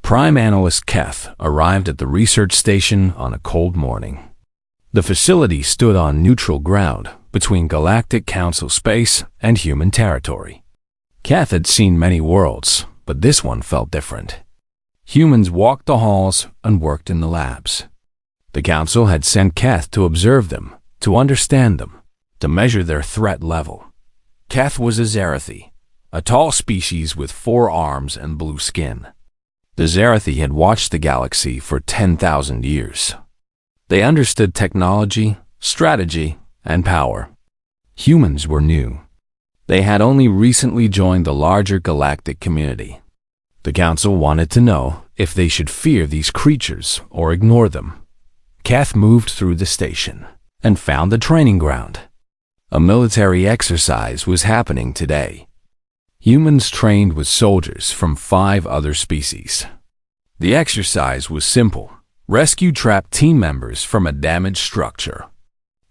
Prime Analyst Keth arrived at the research station on a cold morning. The facility stood on neutral ground between Galactic Council space and human territory. Keth had seen many worlds, but this one felt different. Humans walked the halls and worked in the labs. The Council had sent Keth to observe them, to understand them, to measure their threat level. Keth was a Zerathi, a tall species with 4 arms and blue skin. The Zerathi had watched the galaxy for 10,000 years. They understood technology, strategy, and power. Humans were new. They had only recently joined the larger galactic community. The Council wanted to know if they should fear these creatures or ignore them. Keth moved through the station and found the training ground. A military exercise was happening today. Humans trained with soldiers from 5 other species. The exercise was simple: rescue trapped team members from a damaged structure.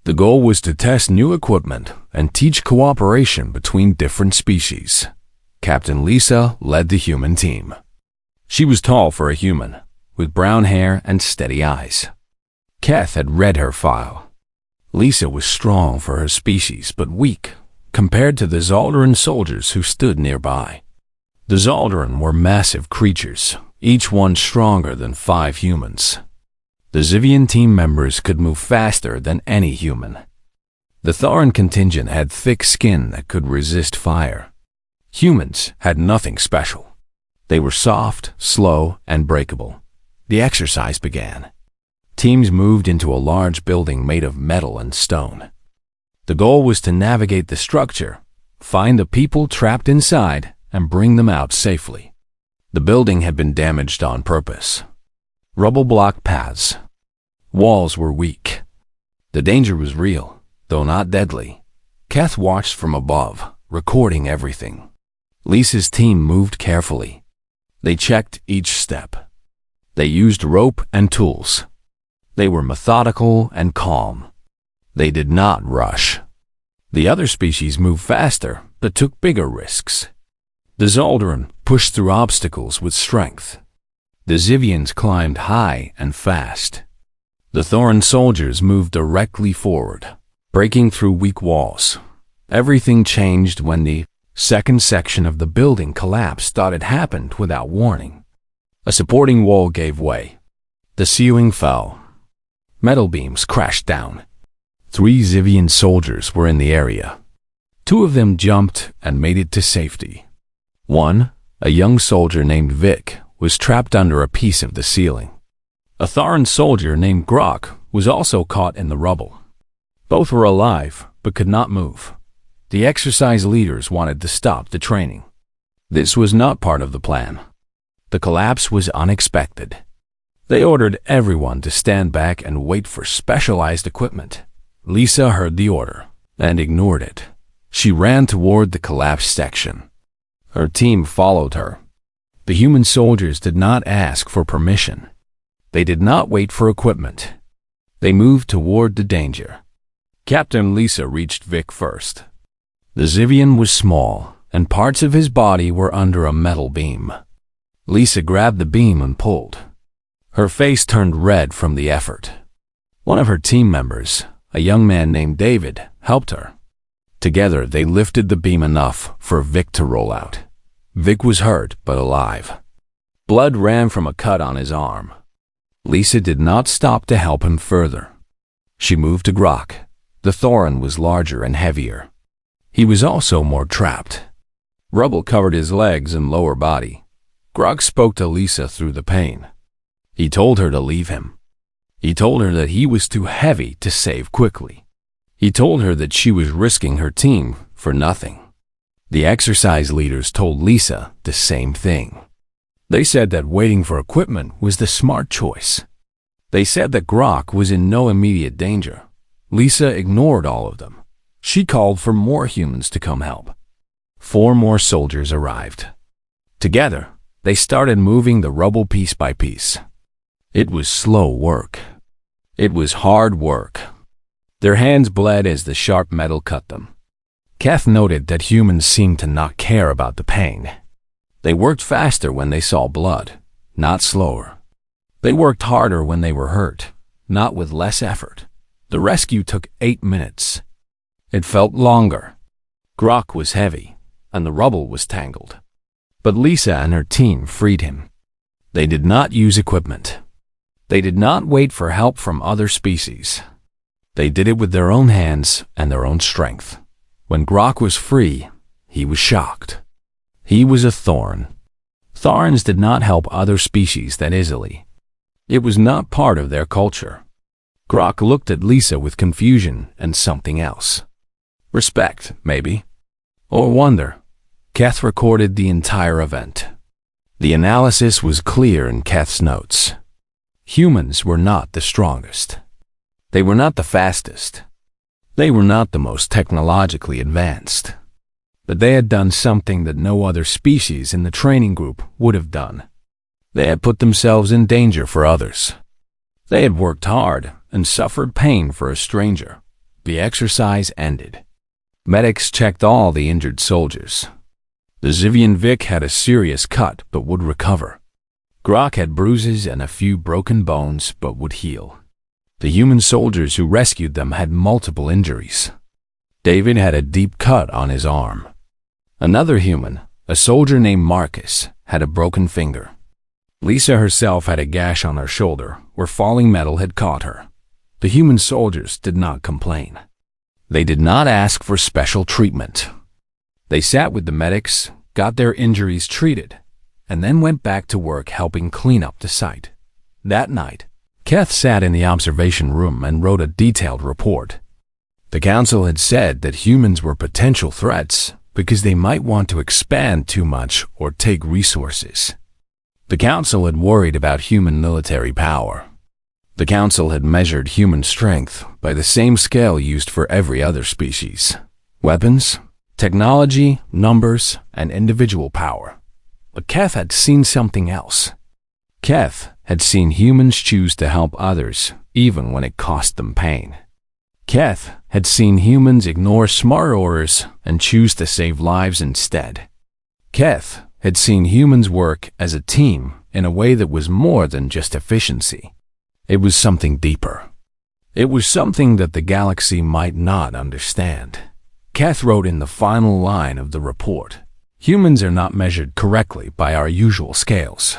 The goal was to test new equipment and teach cooperation between different species. Captain Lisa led the human team. She was tall for a human, with brown hair and steady eyes. Keth had read her file. Lisa was strong for her species, but weak compared to the Zaldaran soldiers who stood nearby. The Zaldaran were massive creatures, each one stronger than 5 humans. The Zivian team members could move faster than any human. The Thoran contingent had thick skin that could resist fire. Humans had nothing special. They were soft, slow, and breakable. The exercise began. Teams moved into a large building made of metal and stone. The goal was to navigate the structure, find the people trapped inside, and bring them out safely. The building had been damaged on purpose. Rubble blocked paths. Walls were weak. The danger was real, though not deadly. Keth watched from above, recording everything. Lisa's team moved carefully. They checked each step. They used rope and tools. They were methodical and calm. They did not rush. The other species moved faster, but took bigger risks. The Zaldaran pushed through obstacles with strength. The Zivians climbed high and fast. The Thoran soldiers moved directly forward, breaking through weak walls. Everything changed when the second section of the building collapsed. It happened without warning. A supporting wall gave way. The ceiling fell. Metal beams crashed down. 3 Zivian soldiers were in the area. 2 of them jumped and made it to safety. One, a young soldier named Vic, was trapped under a piece of the ceiling. A Thoran soldier named Grok was also caught in the rubble. Both were alive, but could not move. The exercise leaders wanted to stop the training. This was not part of the plan. The collapse was unexpected. They ordered everyone to stand back and wait for specialized equipment. Lisa heard the order and ignored it. She ran toward the collapsed section. Her team followed her. The human soldiers did not ask for permission. They did not wait for equipment. They moved toward the danger. Captain Lisa reached Vic first. The Zivian was small, and parts of his body were under a metal beam. Lisa grabbed the beam and pulled. Her face turned red from the effort. One of her team members, a young man named David, helped her. Together, they lifted the beam enough for Vic to roll out. Vic was hurt, but alive. Blood ran from a cut on his arm. Lisa did not stop to help him further. She moved to Grok. The Thoran was larger and heavier. He was also more trapped. Rubble covered his legs and lower body. Grok spoke to Lisa through the pain. He told her to leave him. He told her that he was too heavy to save quickly. He told her that she was risking her team for nothing. The exercise leaders told Lisa the same thing. They said that waiting for equipment was the smart choice. They said that Grok was in no immediate danger. Lisa ignored all of them. She called for more humans to come help. 4 more soldiers arrived. Together, they started moving the rubble piece by piece. It was slow work. It was hard work. Their hands bled as the sharp metal cut them. Keth noted that humans seemed to not care about the pain. They worked faster when they saw blood. not slower. They worked harder when they were hurt, not with less effort. The rescue took 8 minutes. It felt longer. Grok was heavy, and the rubble was tangled. But Lisa and her team freed him. They did not use equipment. They did not wait for help from other species. They did it with their own hands and their own strength. When Grok was free, he was shocked. He was a thorn. Thorns did not help other species that easily. It was not part of their culture. Grok looked at Lisa with confusion and something else. Respect, maybe. Or wonder. Keth recorded the entire event. The analysis was clear in Keth's notes. Humans were not the strongest. They were not the fastest. They were not the most technologically advanced. But they had done something that no other species in the training group would have done. They had put themselves in danger for others. They had worked hard and suffered pain for a stranger. The exercise ended. Medics checked all the injured soldiers. The Zivian Vic had a serious cut but would recover. Grok had bruises and a few broken bones but would heal. The human soldiers who rescued them had multiple injuries. David had a deep cut on his arm. Another human, a soldier named Marcus, had a broken finger. Lisa herself had a gash on her shoulder where falling metal had caught her. The human soldiers did not complain. They did not ask for special treatment. They sat with the medics, got their injuries treated, and then went back to work helping clean up the site. That night, Keth sat in the observation room and wrote a detailed report. The council had said that humans were potential threats because they might want to expand too much or take resources. The council had worried about human military power. The council had measured human strength by the same scale used for every other species: weapons, technology, numbers, and individual power. But Keth had seen something else. Keth had seen humans choose to help others even when it cost them pain. Keth had seen humans ignore smart orders and choose to save lives instead. Keth had seen humans work as a team in a way that was more than just efficiency. It was something deeper. It was something that the galaxy might not understand. Keth wrote in the final line of the report, "Humans are not measured correctly by our usual scales.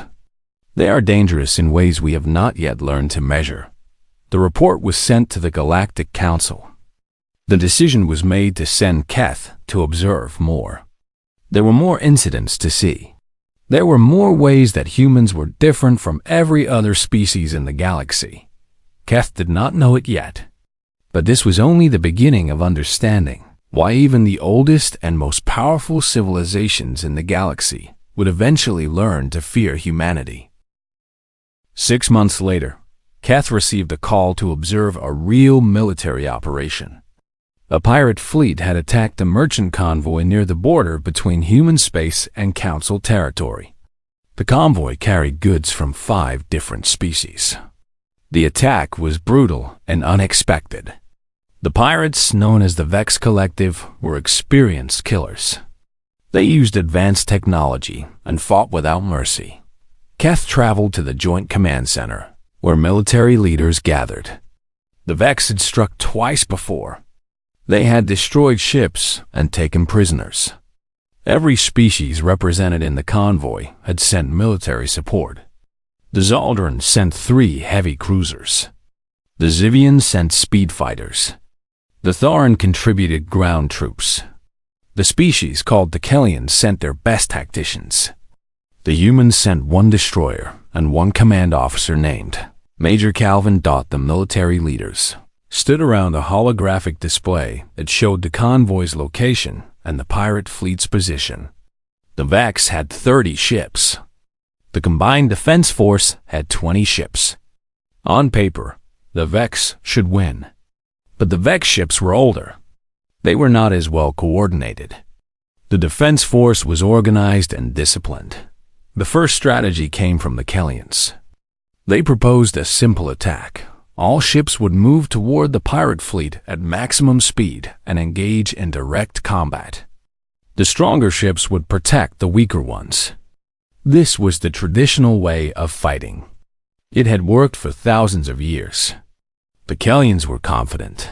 They are dangerous in ways we have not yet learned to measure." The report was sent to the Galactic Council. The decision was made to send Keth to observe more. There were more incidents to see. There were more ways that humans were different from every other species in the galaxy. Keth did not know it yet, but this was only the beginning of understanding why even the oldest and most powerful civilizations in the galaxy would eventually learn to fear humanity. 6 months later, Keth received a call to observe a real military operation. A pirate fleet had attacked a merchant convoy near the border between human space and Council territory. The convoy carried goods from 5 different species. The attack was brutal and unexpected. The pirates, known as the Vex Collective, were experienced killers. They used advanced technology and fought without mercy. Keth traveled to the Joint Command Center, where military leaders gathered. The Vex had struck twice before. They had destroyed ships and taken prisoners. Every species represented in the convoy had sent military support. The Zaldrun sent 3 heavy cruisers. The Zivians sent speed fighters. The Thorin contributed ground troops. The species called the Kellians sent their best tacticians. The humans sent 1 destroyer and 1 command officer named Major Calvin. The military leaders stood around a holographic display that showed the convoy's location and the pirate fleet's position. The Vex had 30 ships. The combined defense force had 20 ships. On paper, the Vex should win. But the Vex ships were older. They were not as well coordinated. The defense force was organized and disciplined. The first strategy came from the Kellians. They proposed a simple attack. All ships would move toward the pirate fleet at maximum speed and engage in direct combat. The stronger ships would protect the weaker ones. This was the traditional way of fighting. It had worked for thousands of years. The Kellians were confident.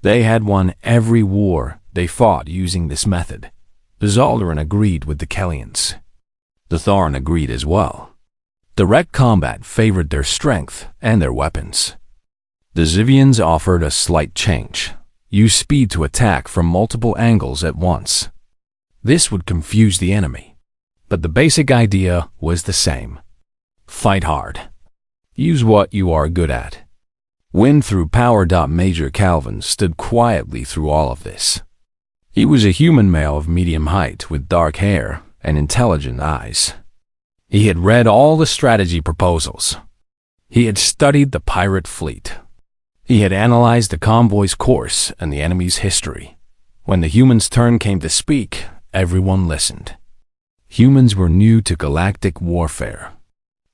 They had won every war they fought using this method. The Zaldaran agreed with the Kellians. The Thorin agreed as well. Direct combat favored their strength and their weapons. The Xivians offered a slight change. Use speed to attack from multiple angles at once. This would confuse the enemy. But the basic idea was the same. Fight hard. Use what you are good at. Win through power. Major Calvin stood quietly through all of this. He was a human male of medium height with dark hair and intelligent eyes. He had read all the strategy proposals. He had studied the pirate fleet. He had analyzed the convoy's course and the enemy's history. When the humans' turn came to speak, everyone listened. Humans were new to galactic warfare.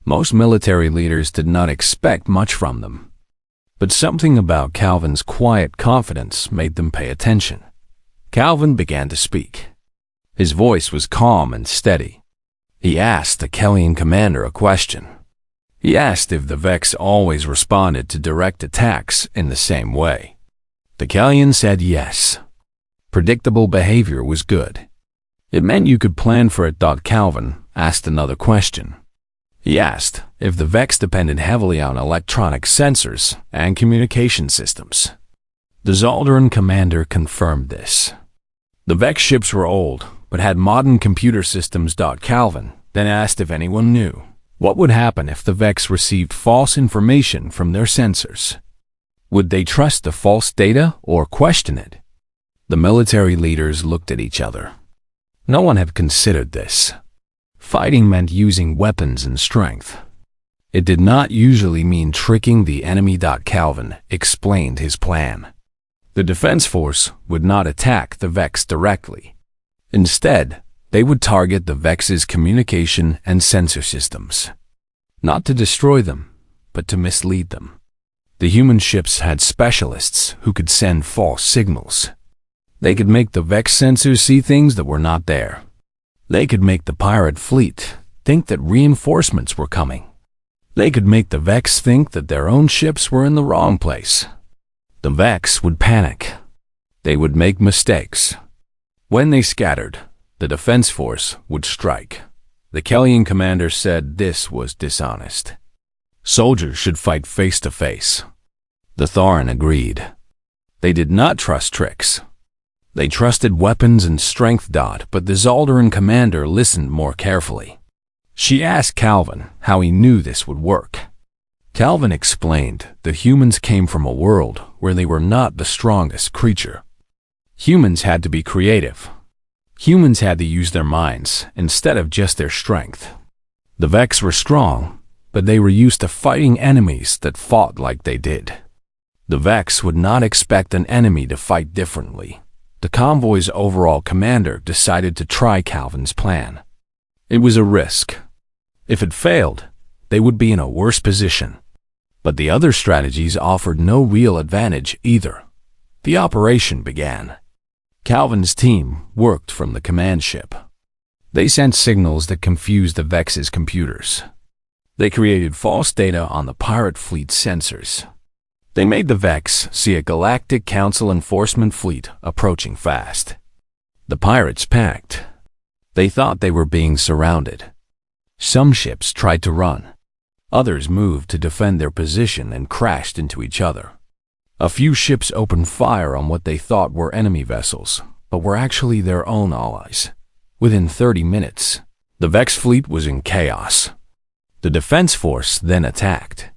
Most military leaders did not expect much from them. But something about Calvin's quiet confidence made them pay attention. Calvin began to speak. His voice was calm and steady. He asked the Kellian commander a question. He asked if the Vex always responded to direct attacks in the same way. The Kellian said yes. Predictable behavior was good. It meant you could plan for it. Calvin asked another question. He asked if the Vex depended heavily on electronic sensors and communication systems. The Zaldaran commander confirmed this. The Vex ships were old, but had modern computer systems. Calvin then asked if anyone knew what would happen if the Vex received false information from their sensors. Would they trust the false data or question it? The military leaders looked at each other. No one had considered this. Fighting meant using weapons and strength. It did not usually mean tricking the enemy. Calvin explained his plan. The defense force would not attack the Vex directly. Instead, they would target the Vex's communication and sensor systems. Not to destroy them, but to mislead them. The human ships had specialists who could send false signals. They could make the Vex sensors see things that were not there. They could make the pirate fleet think that reinforcements were coming. They could make the Vex think that their own ships were in the wrong place. The Vex would panic. They would make mistakes. When they scattered, the defense force would strike. The Kellian commander said this was dishonest. Soldiers should fight face to face. The Thorin agreed. They did not trust tricks. They trusted weapons and strength. But the Zaldaran commander listened more carefully. She asked Calvin how he knew this would work. Calvin explained that humans came from a world where they were not the strongest creature. Humans had to be creative. Humans had to use their minds instead of just their strength. The Vex were strong, but they were used to fighting enemies that fought like they did. The Vex would not expect an enemy to fight differently. The convoy's overall commander decided to try Calvin's plan. It was a risk. If it failed, they would be in a worse position. But the other strategies offered no real advantage either. The operation began. Calvin's team worked from the command ship. They sent signals that confused the Vex's computers. They created false data on the pirate fleet's sensors. They made the Vex see a Galactic Council enforcement fleet approaching fast. The pirates panicked. They thought they were being surrounded. Some ships tried to run. Others moved to defend their position and crashed into each other. A few ships opened fire on what they thought were enemy vessels, but were actually their own allies. Within 30 minutes, the Vex fleet was in chaos. The defense force then attacked.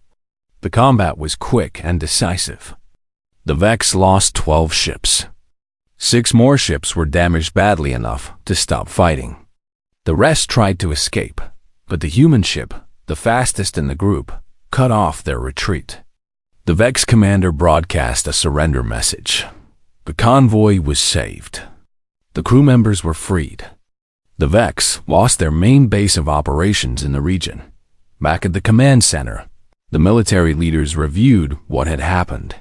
The combat was quick and decisive. The Vex lost 12 ships. 6 more ships were damaged badly enough to stop fighting. The rest tried to escape, but the human ship, the fastest in the group, cut off their retreat. The Vex commander broadcast a surrender message. The convoy was saved. The crew members were freed. The Vex lost their main base of operations in the region. Back at the command center, the military leaders reviewed what had happened.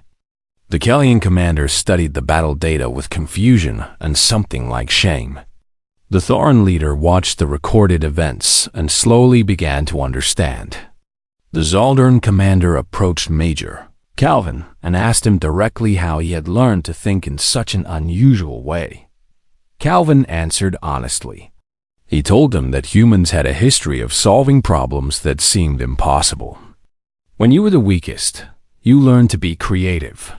The Kellian commander studied the battle data with confusion and something like shame. The Thorin leader watched the recorded events and slowly began to understand. The Zaldern commander approached Major Calvin and asked him directly how he had learned to think in such an unusual way. Calvin answered honestly. He told him that humans had a history of solving problems that seemed impossible. When you were the weakest, you learned to be creative.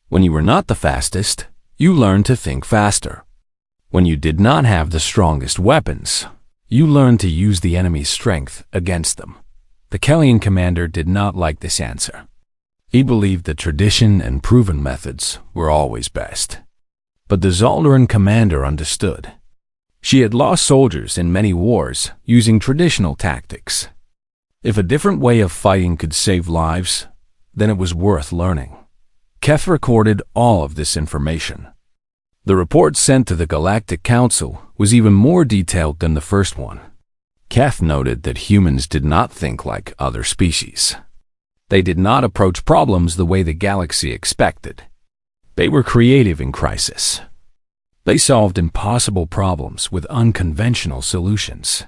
When you were not the fastest, you learned to think faster. When you did not have the strongest weapons, you learned to use the enemy's strength against them. The Kellian commander did not like this answer. He believed that tradition and proven methods were always best. But the Zaldern commander understood. She had lost soldiers in many wars using traditional tactics. If a different way of fighting could save lives, then it was worth learning. Keth recorded all of this information. The report sent to the Galactic Council was even more detailed than the first one. Keth noted that humans did not think like other species. They did not approach problems the way the galaxy expected. They were creative in crisis. They solved impossible problems with unconventional solutions.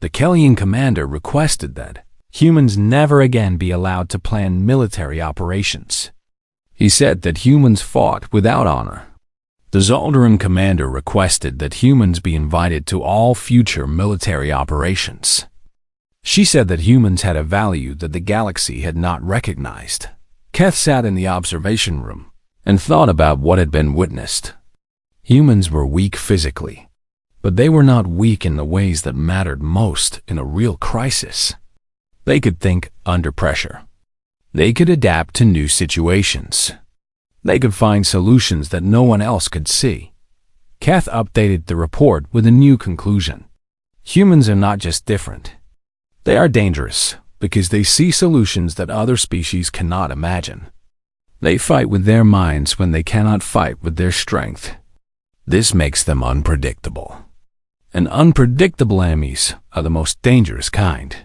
The Kellian commander requested that humans never again be allowed to plan military operations. He said that humans fought without honor. The Zaldern commander requested that humans be invited to all future military operations. She said that humans had a value that the galaxy had not recognized. Keth sat in the observation room and thought about what had been witnessed. Humans were weak physically, but they were not weak in the ways that mattered most in a real crisis. They could think under pressure. They could adapt to new situations. They could find solutions that no one else could see. Keth updated the report with a new conclusion. Humans are not just different. They are dangerous because they see solutions that other species cannot imagine. They fight with their minds when they cannot fight with their strength. This makes them unpredictable. And unpredictable enemies are the most dangerous kind.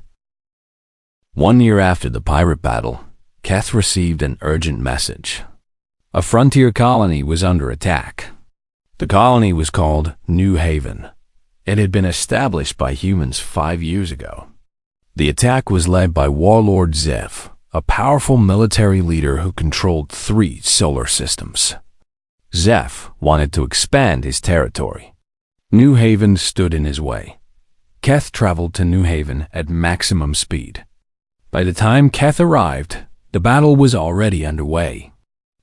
1 year after the pirate battle, Keth received an urgent message. A frontier colony was under attack. The colony was called New Haven. It had been established by humans 5 years ago. The attack was led by Warlord Zeph, a powerful military leader who controlled 3 solar systems. Zeph wanted to expand his territory. New Haven stood in his way. Keth traveled to New Haven at maximum speed. By the time Keth arrived, the battle was already underway.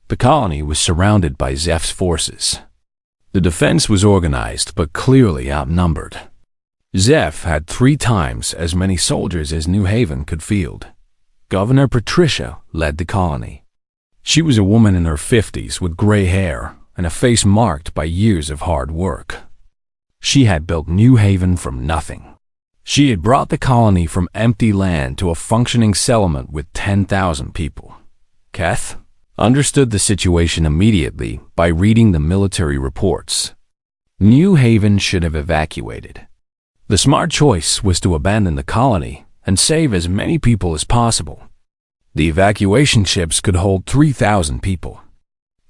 The colony was surrounded by Zeph's forces. The defense was organized but clearly outnumbered. Zeph had 3 times as many soldiers as New Haven could field. Governor Patricia led the colony. She was a woman in her 50s with gray hair and a face marked by years of hard work. She had built New Haven from nothing. She had brought the colony from empty land to a functioning settlement with 10,000 people. Keth understood the situation immediately by reading the military reports. New Haven should have evacuated. The smart choice was to abandon the colony and save as many people as possible. The evacuation ships could hold 3,000 people.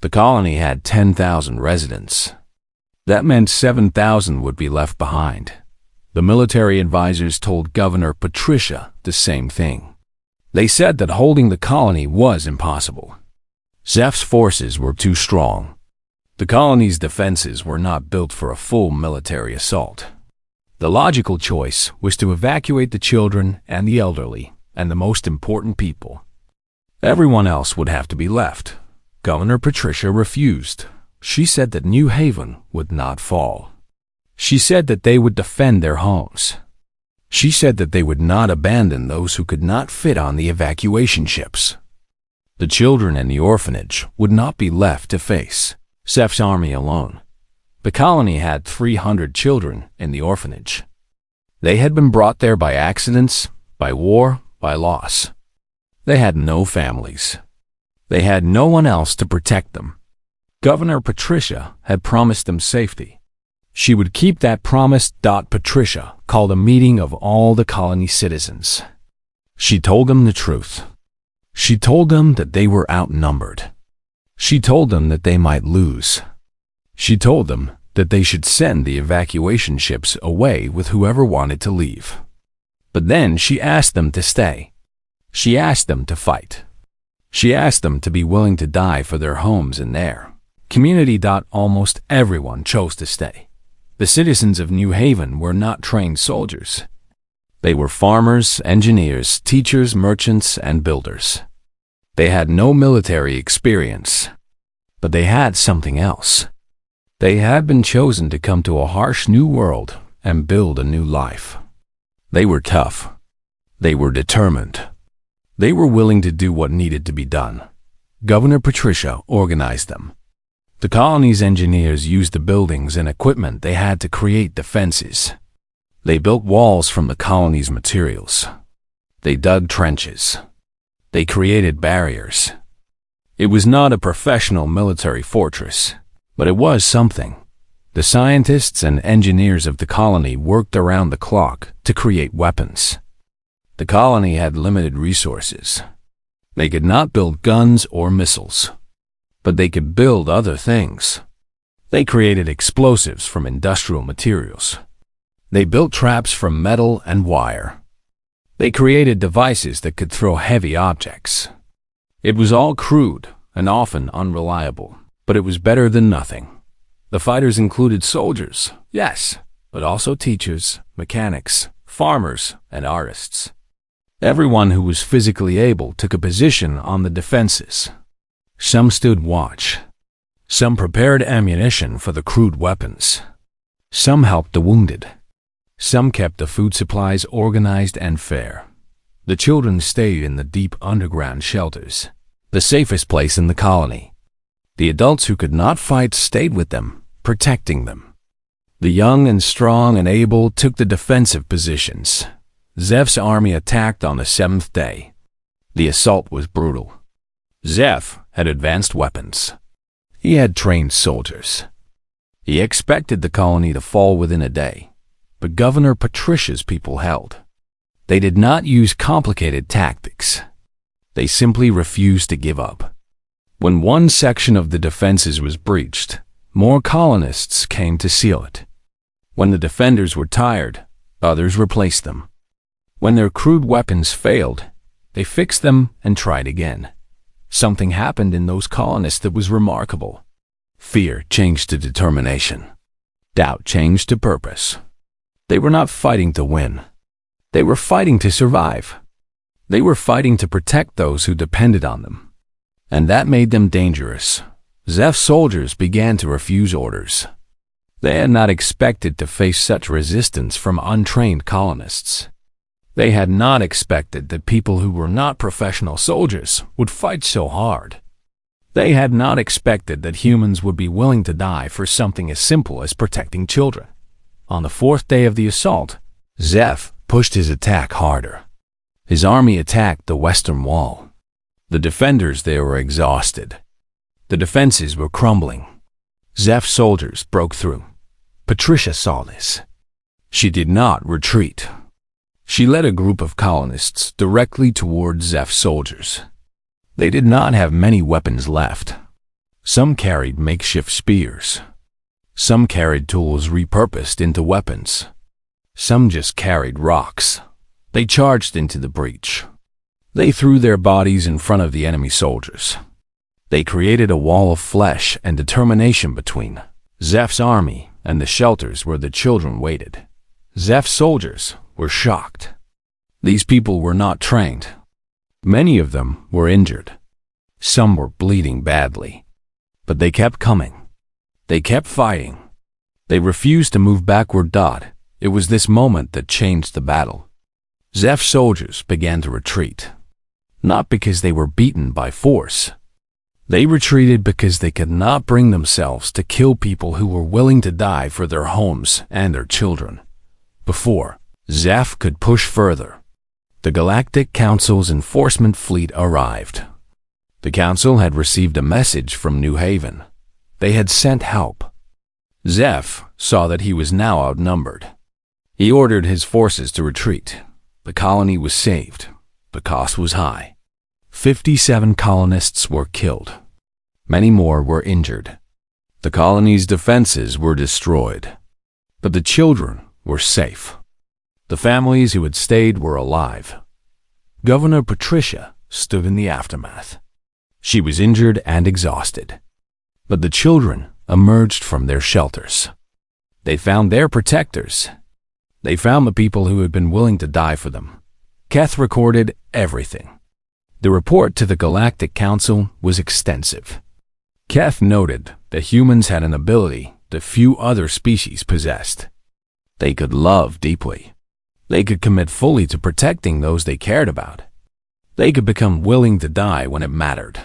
The colony had 10,000 residents. That meant 7,000 would be left behind. The military advisors told Governor Patricia the same thing. They said that holding the colony was impossible. Zeph's forces were too strong. The colony's defenses were not built for a full military assault. The logical choice was to evacuate the children and the elderly and the most important people. Everyone else would have to be left. Governor Patricia refused. She said that New Haven would not fall. She said that they would defend their homes. She said that they would not abandon those who could not fit on the evacuation ships. The children in the orphanage would not be left to face Zeph's army alone. The colony had 300 children in the orphanage. They had been brought there by accidents, by war, by loss. They had no families. They had no one else to protect them. Governor Patricia had promised them safety. She would keep that promise. Patricia called a meeting of all the colony citizens. She told them the truth. She told them that they were outnumbered. She told them that they might lose. She told them that they should send the evacuation ships away with whoever wanted to leave. But then she asked them to stay. She asked them to fight. She asked them to be willing to die for their homes and their community. Almost everyone chose to stay. The citizens of New Haven were not trained soldiers. They were farmers, engineers, teachers, merchants, and builders. They had no military experience, but they had something else. They had been chosen to come to a harsh new world and build a new life. They were tough. They were determined. They were willing to do what needed to be done. Governor Patricia organized them. The colony's engineers used the buildings and equipment they had to create defenses. They built walls from the colony's materials. They dug trenches. They created barriers. It was not a professional military fortress, but it was something. The scientists and engineers of the colony worked around the clock to create weapons. The colony had limited resources. They could not build guns or missiles, but they could build other things. They created explosives from industrial materials. They built traps from metal and wire. They created devices that could throw heavy objects. It was all crude and often unreliable, but it was better than nothing. The fighters included soldiers, yes, but also teachers, mechanics, farmers, and artists. Everyone who was physically able took a position on the defenses. Some stood watch. Some prepared ammunition for the crude weapons. Some helped the wounded. Some kept the food supplies organized and fair. The children stayed in the deep underground shelters, the safest place in the colony. The adults who could not fight stayed with them, protecting them. The young and strong and able took the defensive positions. Zeph's army attacked on the 7th day. The assault was brutal. Zeph had advanced weapons. He had trained soldiers. He expected the colony to fall within a day. But Governor Patricia's people held. They did not use complicated tactics. They simply refused to give up. When one section of the defenses was breached, more colonists came to seal it. When the defenders were tired, others replaced them. When their crude weapons failed, they fixed them and tried again. Something happened in those colonists that was remarkable. Fear changed to determination. Doubt changed to purpose. They were not fighting to win. They were fighting to survive. They were fighting to protect those who depended on them. And that made them dangerous. Zeph's soldiers began to refuse orders. They had not expected to face such resistance from untrained colonists. They had not expected that people who were not professional soldiers would fight so hard. They had not expected that humans would be willing to die for something as simple as protecting children. On the 4th day of the assault, Zeph pushed his attack harder. His army attacked the western wall. The defenders there were exhausted. The defenses were crumbling. Zeph's soldiers broke through. Patricia saw this. She did not retreat. She led a group of colonists directly toward Zeph's soldiers. They did not have many weapons left. Some carried makeshift spears. Some carried tools repurposed into weapons. Some just carried rocks. They charged into the breach. They threw their bodies in front of the enemy soldiers. They created a wall of flesh and determination between Zeph's army and the shelters where the children waited. Zeph's soldiers were shocked. These people were not trained. Many of them were injured. Some were bleeding badly. But they kept coming. They kept fighting. They refused to move backward. It was this moment that changed the battle. Zeph's soldiers began to retreat, not because they were beaten by force. They retreated because they could not bring themselves to kill people who were willing to die for their homes and their children. Before Zeph could push further, the Galactic Council's enforcement fleet arrived. The Council had received a message from New Haven. They had sent help. Zeph saw that he was now outnumbered. He ordered his forces to retreat. The colony was saved. The cost was high. 57 colonists were killed. Many more were injured. The colony's defenses were destroyed, but the children were safe. The families who had stayed were alive. Governor Patricia stood in the aftermath. She was injured and exhausted, but the children emerged from their shelters. They found their protectors. They found the people who had been willing to die for them. Keth recorded everything. The report to the Galactic Council was extensive. Keth noted that humans had an ability that few other species possessed. They could love deeply. They could commit fully to protecting those they cared about. They could become willing to die when it mattered.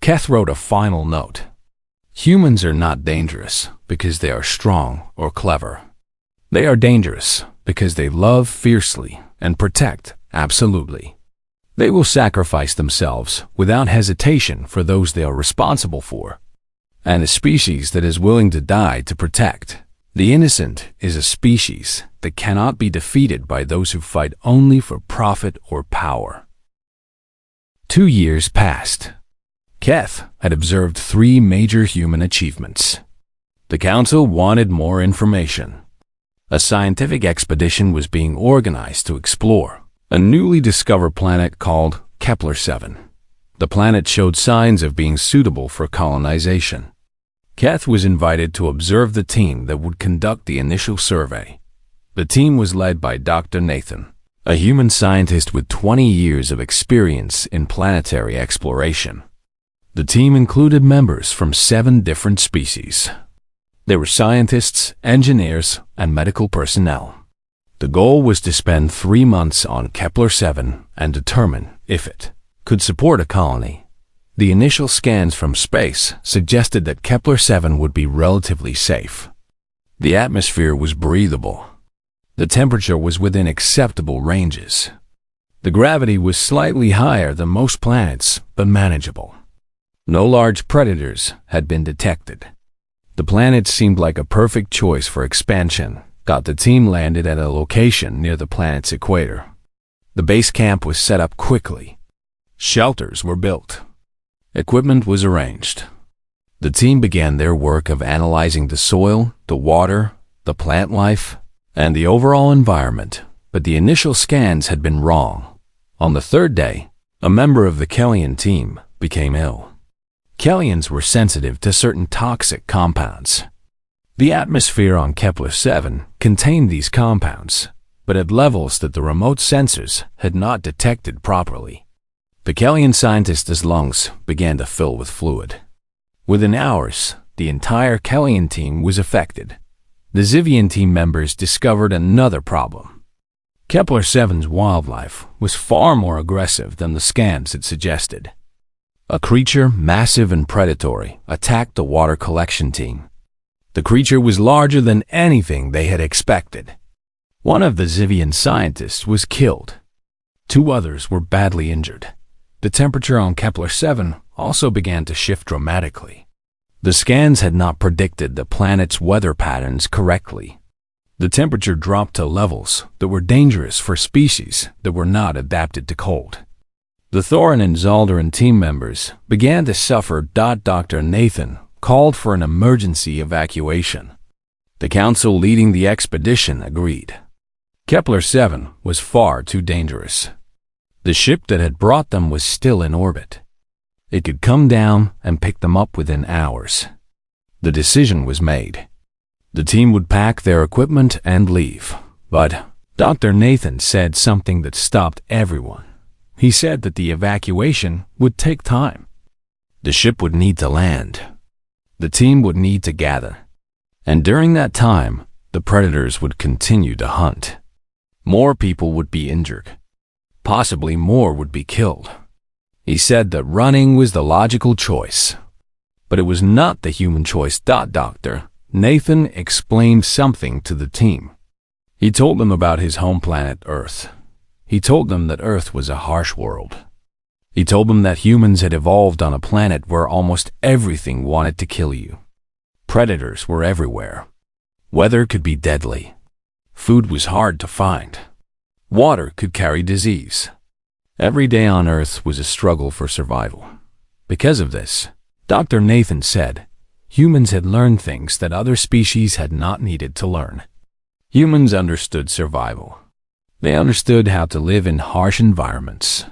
Keth wrote a final note. Humans are not dangerous because they are strong or clever. They are dangerous because they love fiercely and protect absolutely. They will sacrifice themselves without hesitation for those they are responsible for. And a species that is willing to die to protect the innocent is a species that cannot be defeated by those who fight only for profit or power. 2 years passed. Keth had observed 3 major human achievements. The Council wanted more information. A scientific expedition was being organized to explore a newly discovered planet called Kepler-7. The planet showed signs of being suitable for colonization. Keth was invited to observe the team that would conduct the initial survey. The team was led by Dr. Nathan, a human scientist with 20 years of experience in planetary exploration. The team included members from 7 different species. There were scientists, engineers, and medical personnel. The goal was to spend 3 months on Kepler-7 and determine if it could support a colony. The initial scans from space suggested that Kepler-7 would be relatively safe. The atmosphere was breathable. The temperature was within acceptable ranges. The gravity was slightly higher than most planets, but manageable. No large predators had been detected. The planet seemed like a perfect choice for expansion. The team landed at a location near the planet's equator. The base camp was set up quickly. Shelters were built. Equipment was arranged. The team began their work of analyzing the soil, the water, the plant life, and the overall environment, but the initial scans had been wrong. On the 3rd day, a member of the Kellian team became ill. Kellians were sensitive to certain toxic compounds. The atmosphere on Kepler-7 contained these compounds, but at levels that the remote sensors had not detected properly. The Kellian scientist's lungs began to fill with fluid. Within hours, the entire Kellian team was affected. The Zivian team members discovered another problem. Kepler-7's wildlife was far more aggressive than the scans had suggested. A creature massive and predatory attacked the water collection team. The creature was larger than anything they had expected. One of the Zivian scientists was killed. 2 others were badly injured. The temperature on Kepler-7 also began to shift dramatically. The scans had not predicted the planet's weather patterns correctly. The temperature dropped to levels that were dangerous for species that were not adapted to cold. The Thorin and Zaldaran team members began to suffer. Dr. Nathan called for an emergency evacuation. The council leading the expedition agreed. Kepler-7 was far too dangerous. The ship that had brought them was still in orbit. It could come down and pick them up within hours. The decision was made. The team would pack their equipment and leave. But Dr. Nathan said something that stopped everyone. He said that the evacuation would take time. The ship would need to land. The team would need to gather. And during that time, the predators would continue to hunt. More people would be injured. Possibly more would be killed. He said that running was the logical choice. But it was not the human choice. Dr. Nathan explained something to the team. He told them about his home planet, Earth. He told them that Earth was a harsh world. He told them that humans had evolved on a planet where almost everything wanted to kill you. Predators were everywhere. Weather could be deadly. Food was hard to find. Water could carry disease. Every day on Earth was a struggle for survival. Because of this, Dr. Nathan said, humans had learned things that other species had not needed to learn. Humans understood survival. They understood how to live in harsh environments.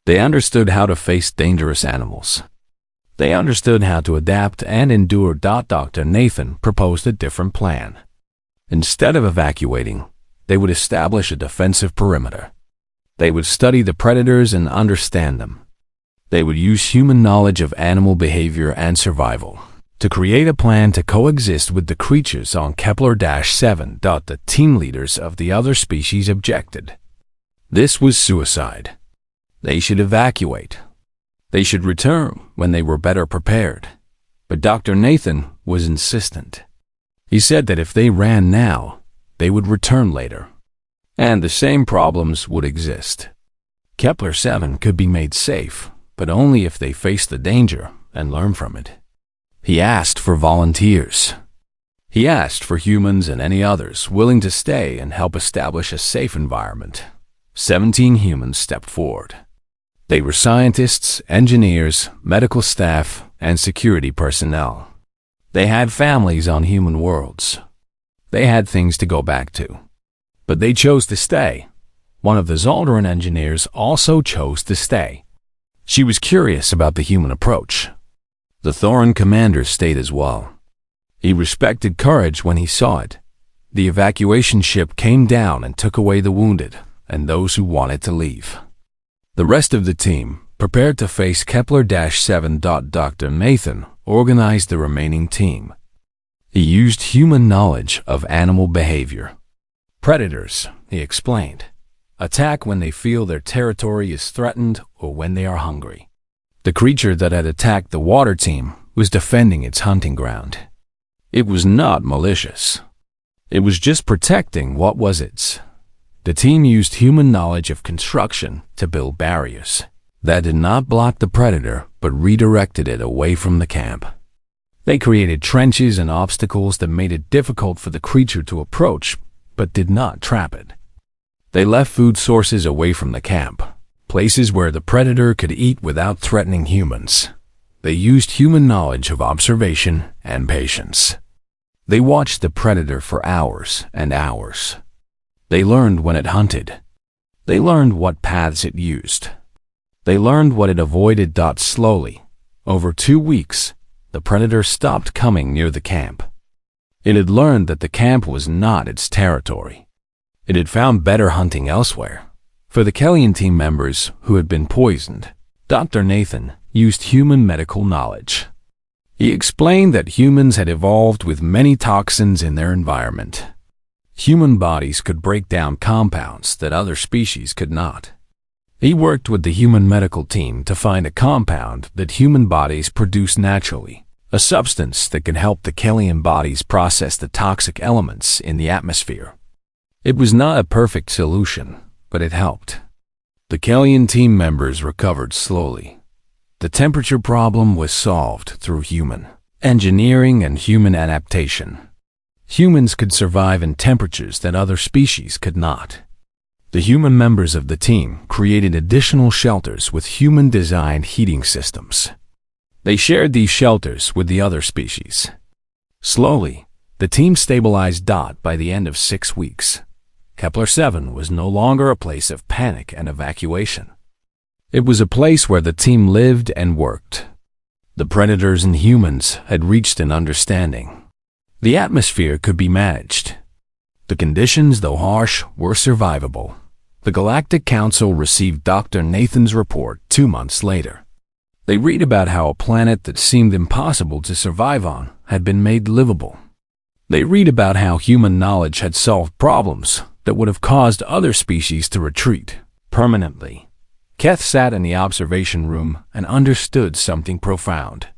They understood how to face dangerous animals. They understood how to adapt and endure. Dr. Nathan proposed a different plan. Instead of evacuating, they would establish a defensive perimeter. They would study the predators and understand them. They would use human knowledge of animal behavior and survival to create a plan to coexist with the creatures on Kepler-7. The team leaders of the other species objected. This was suicide. They should evacuate. They should return when they were better prepared. But Dr. Nathan was insistent. He said that if they ran now, they would return later, and the same problems would exist. Kepler-7 could be made safe, but only if they faced the danger and learned from it. He asked for volunteers. He asked for humans and any others willing to stay and help establish a safe environment. 17 humans stepped forward. They were scientists, engineers, medical staff, and security personnel. They had families on human worlds. They had things to go back to. But they chose to stay. One of the Zoldaran engineers also chose to stay. She was curious about the human approach. The Thoran commander stayed as well. He respected courage when he saw it. The evacuation ship came down and took away the wounded and those who wanted to leave. The rest of the team, prepared to face Kepler-7. Dr. Nathan organized the remaining team. He used human knowledge of animal behavior. Predators, he explained, attack when they feel their territory is threatened or when they are hungry. The creature that had attacked the water team was defending its hunting ground. It was not malicious. It was just protecting what was its. The team used human knowledge of construction to build barriers that did not block the predator but redirected it away from the camp. They created trenches and obstacles that made it difficult for the creature to approach but did not trap it. They left food sources away from the camp, places where the predator could eat without threatening humans. They used human knowledge of observation and patience. They watched the predator for hours and hours. They learned when it hunted. They learned what paths it used. They learned what it avoided. Slowly, over 2 weeks, the predator stopped coming near the camp. It had learned that the camp was not its territory. It had found better hunting elsewhere. For the Kellian team members who had been poisoned, Dr. Nathan used human medical knowledge. He explained that humans had evolved with many toxins in their environment. Human bodies could break down compounds that other species could not. He worked with the human medical team to find a compound that human bodies produce naturally, a substance that could help the Kellian bodies process the toxic elements in the atmosphere. It was not a perfect solution, but it helped. The Kellian team members recovered slowly. The temperature problem was solved through human engineering and human adaptation. Humans could survive in temperatures that other species could not. The human members of the team created additional shelters with human-designed heating systems. They shared these shelters with the other species. Slowly, the team stabilized. By the end of 6 weeks, Kepler-7 was no longer a place of panic and evacuation. It was a place where the team lived and worked. The predators and humans had reached an understanding. The atmosphere could be managed. The conditions, though harsh, were survivable. The Galactic Council received Dr. Nathan's report 2 months later. They read about how a planet that seemed impossible to survive on had been made livable. They read about how human knowledge had solved problems that would have caused other species to retreat permanently. Keth sat in the observation room and understood something profound.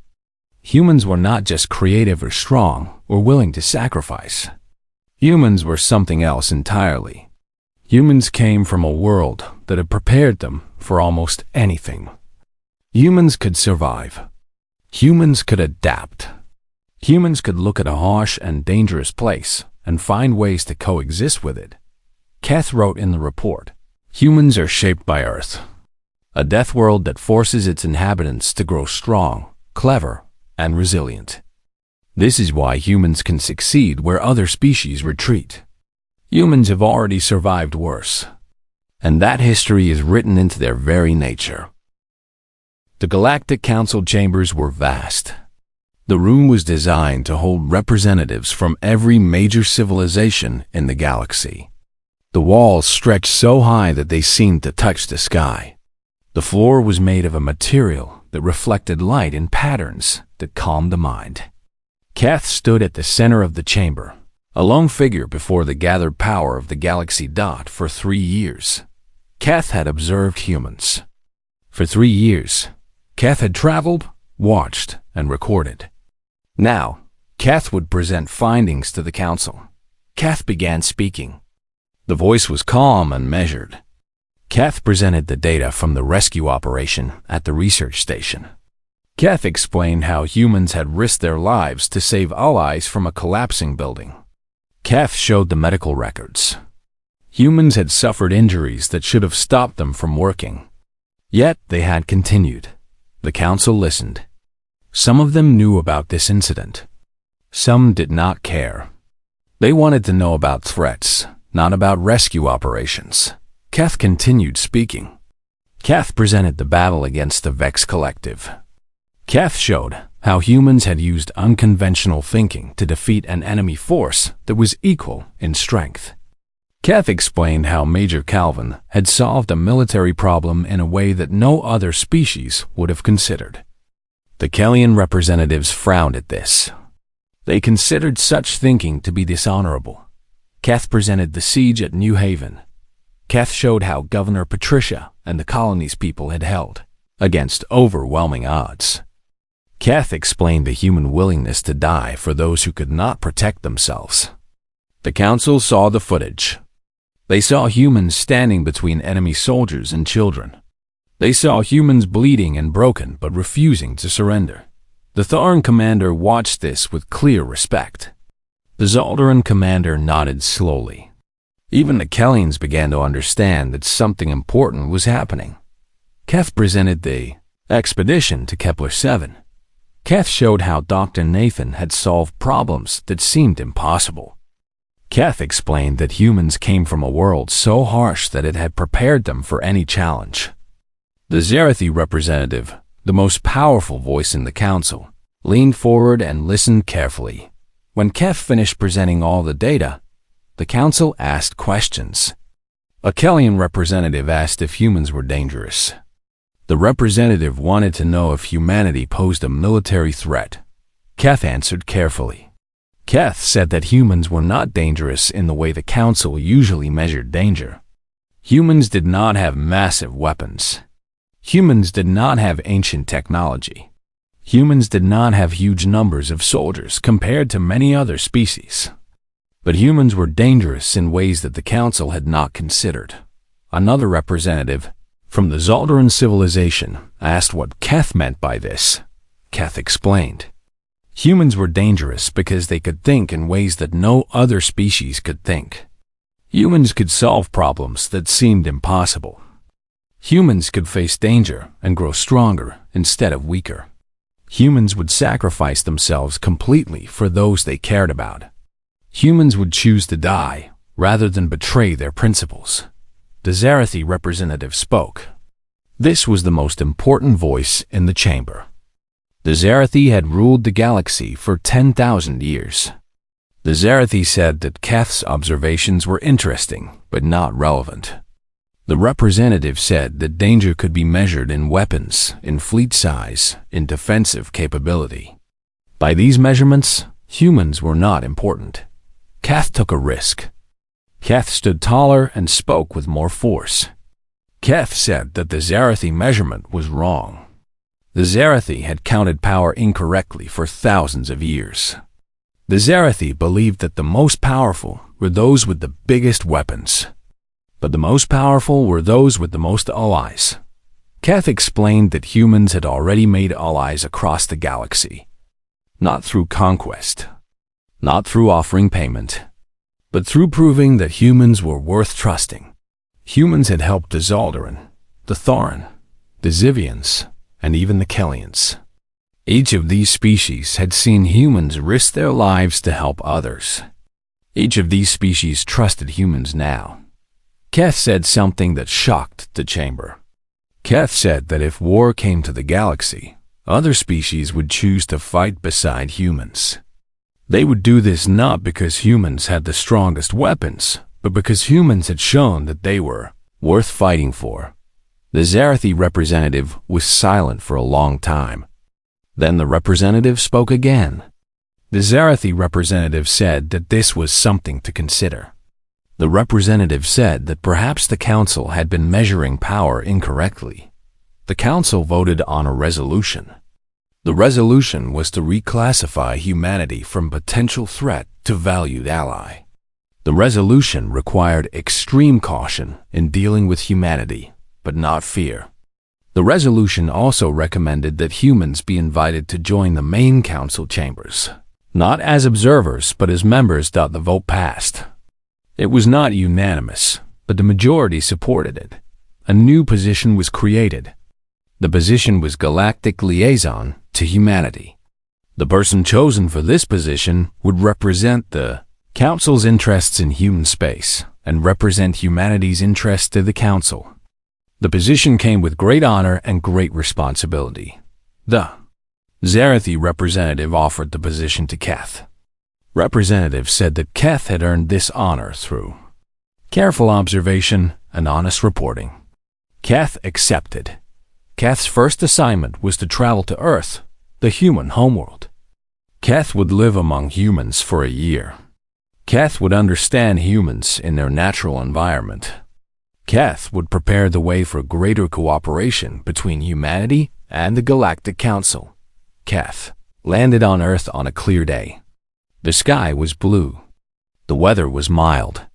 Humans were not just creative or strong or willing to sacrifice. Humans were something else entirely. Humans came from a world that had prepared them for almost anything. Humans could survive. Humans could adapt. Humans could look at a harsh and dangerous place and find ways to coexist with it. Keth wrote in the report, "Humans are shaped by Earth, a death world that forces its inhabitants to grow strong, clever, and resilient. This is why humans can succeed where other species retreat. Humans have already survived worse, and that history is written into their very nature. The Galactic Council chambers were vast. The room was designed to hold representatives from every major civilization in the galaxy. The walls stretched so high that they seemed to touch the sky. The floor was made of a material that reflected light in patterns that calmed the mind. Kath stood at the center of the chamber, a lone figure before the gathered power of the galaxy dot for 3 years. Kath had observed humans. For 3 years, Kath had traveled, watched, and recorded. Now, Kath would present findings to the council. Kath began speaking. The voice was calm and measured. Kath presented the data from the rescue operation at the research station. Kath explained how humans had risked their lives to save allies from a collapsing building. Kath showed the medical records. Humans had suffered injuries that should have stopped them from working. Yet they had continued. The council listened. Some of them knew about this incident. Some did not care. They wanted to know about threats, not about rescue operations. Kath continued speaking. Kath presented the battle against the Vex Collective. Kath showed how humans had used unconventional thinking to defeat an enemy force that was equal in strength. Kath explained how Major Calvin had solved a military problem in a way that no other species would have considered. The Kellian representatives frowned at this. They considered such thinking to be dishonorable. Kath presented the siege at New Haven. Kath showed how Governor Patricia and the colony's people had held, against overwhelming odds. Kath explained the human willingness to die for those who could not protect themselves. The council saw the footage. They saw humans standing between enemy soldiers and children. They saw humans bleeding and broken but refusing to surrender. The Tharn commander watched this with clear respect. The Zaldaran commander nodded slowly. Even the Kellians began to understand that something important was happening. Kath presented the expedition to Kepler-7. Kath showed how Dr. Nathan had solved problems that seemed impossible. Kath explained that humans came from a world so harsh that it had prepared them for any challenge. The Zerathi representative, the most powerful voice in the council, leaned forward and listened carefully. When Kath finished presenting all the data, the council asked questions. A Kellian representative asked if humans were dangerous. The representative wanted to know if humanity posed a military threat. Kath answered carefully. Kath said that humans were not dangerous in the way the council usually measured danger. Humans did not have massive weapons. Humans did not have ancient technology. Humans did not have huge numbers of soldiers compared to many other species. But humans were dangerous in ways that the council had not considered. Another representative from the Zaldaran civilization asked what Kath meant by this. Kath explained. Humans were dangerous because they could think in ways that no other species could think. Humans could solve problems that seemed impossible. Humans could face danger and grow stronger instead of weaker. Humans would sacrifice themselves completely for those they cared about. Humans would choose to die rather than betray their principles. The Zerathi representative spoke. This was the most important voice in the chamber. The Zerathi had ruled the galaxy for 10,000 years. The Zerathi said that Kath's observations were interesting but not relevant. The representative said that danger could be measured in weapons, in fleet size, in defensive capability. By these measurements, humans were not important. Kath took a risk. Kath stood taller and spoke with more force. Kath said that the Zerathi measurement was wrong. The Zerathi had counted power incorrectly for thousands of years. The Zerathi believed that the most powerful were those with the biggest weapons. But the most powerful were those with the most allies. Kath explained that humans had already made allies across the galaxy. Not through conquest, not through offering payment, but through proving that humans were worth trusting. Humans had helped the Zaldaran, the Tharn, the Zivians, and even the Kellians. Each of these species had seen humans risk their lives to help others. Each of these species trusted humans now. Keth said something that shocked the chamber. Keth said that if war came to the galaxy, other species would choose to fight beside humans. They would do this not because humans had the strongest weapons, but because humans had shown that they were worth fighting for. The Zarathi representative was silent for a long time. Then the representative spoke again. The Zarathi representative said that this was something to consider. The representative said that perhaps the council had been measuring power incorrectly. The council voted on a resolution. The resolution was to reclassify humanity from potential threat to valued ally. The resolution required extreme caution in dealing with humanity, but not fear. The resolution also recommended that humans be invited to join the main council chambers, not as observers, but as members. The vote passed. It was not unanimous, but the majority supported it. A new position was created. The position was Galactic Liaison to Humanity. The person chosen for this position would represent the Council's interests in human space and represent humanity's interests to the Council. The position came with great honor and great responsibility. The Zarathi representative offered the position to Keth. Representative said that Keth had earned this honor through careful observation and honest reporting. Keth accepted. Keth's first assignment was to travel to Earth, the human homeworld. Keth would live among humans for a year. Keth would understand humans in their natural environment. Keth would prepare the way for greater cooperation between humanity and the Galactic Council. Keth landed on Earth on a clear day. The sky was blue. The weather was mild.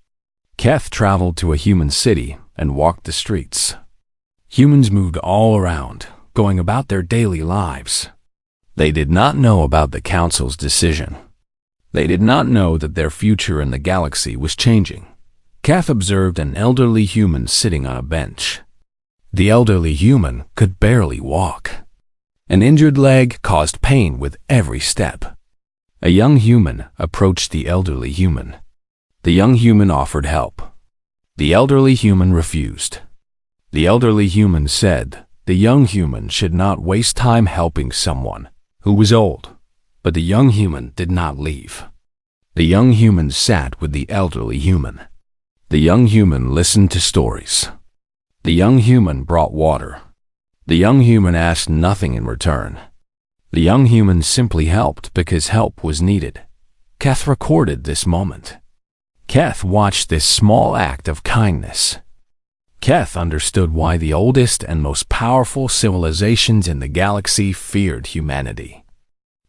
Keth traveled to a human city and walked the streets. Humans moved all around, going about their daily lives. They did not know about the Council's decision. They did not know that their future in the galaxy was changing. Keth observed an elderly human sitting on a bench. The elderly human could barely walk. An injured leg caused pain with every step. A young human approached the elderly human. The young human offered help. The elderly human refused. The elderly human said the young human should not waste time helping someone who was old, but the young human did not leave. The young human sat with the elderly human. The young human listened to stories. The young human brought water. The young human asked nothing in return. The young human simply helped because help was needed. Keth recorded this moment. Keth watched this small act of kindness. Keth understood why the oldest and most powerful civilizations in the galaxy feared humanity.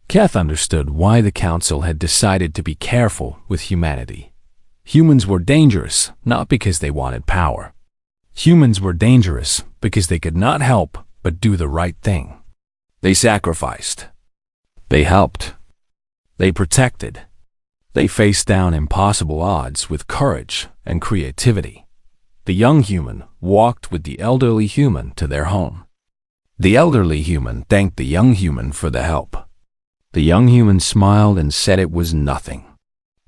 Keth understood why the Council had decided to be careful with humanity. Humans were dangerous not because they wanted power. Humans were dangerous because they could not help but do the right thing. They sacrificed. They helped. They protected. They faced down impossible odds with courage and creativity. The young human walked with the elderly human to their home. The elderly human thanked the young human for the help. The young human smiled and said it was nothing.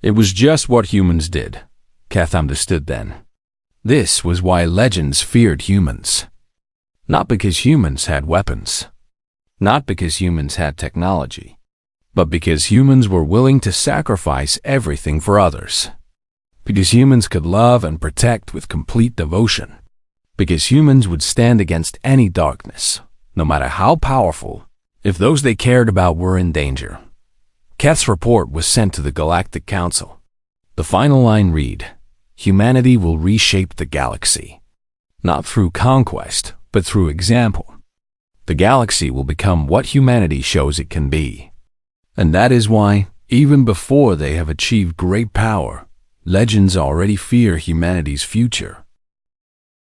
It was just what humans did. Keth understood then. This was why legends feared humans. Not because humans had weapons. Not because humans had technology. But because humans were willing to sacrifice everything for others. Because humans could love and protect with complete devotion. Because humans would stand against any darkness, no matter how powerful, if those they cared about were in danger. Keth's report was sent to the Galactic Council. The final line read, "Humanity will reshape the galaxy. Not through conquest, but through example. The galaxy will become what humanity shows it can be. And that is why, even before they have achieved great power, legends already fear humanity's future.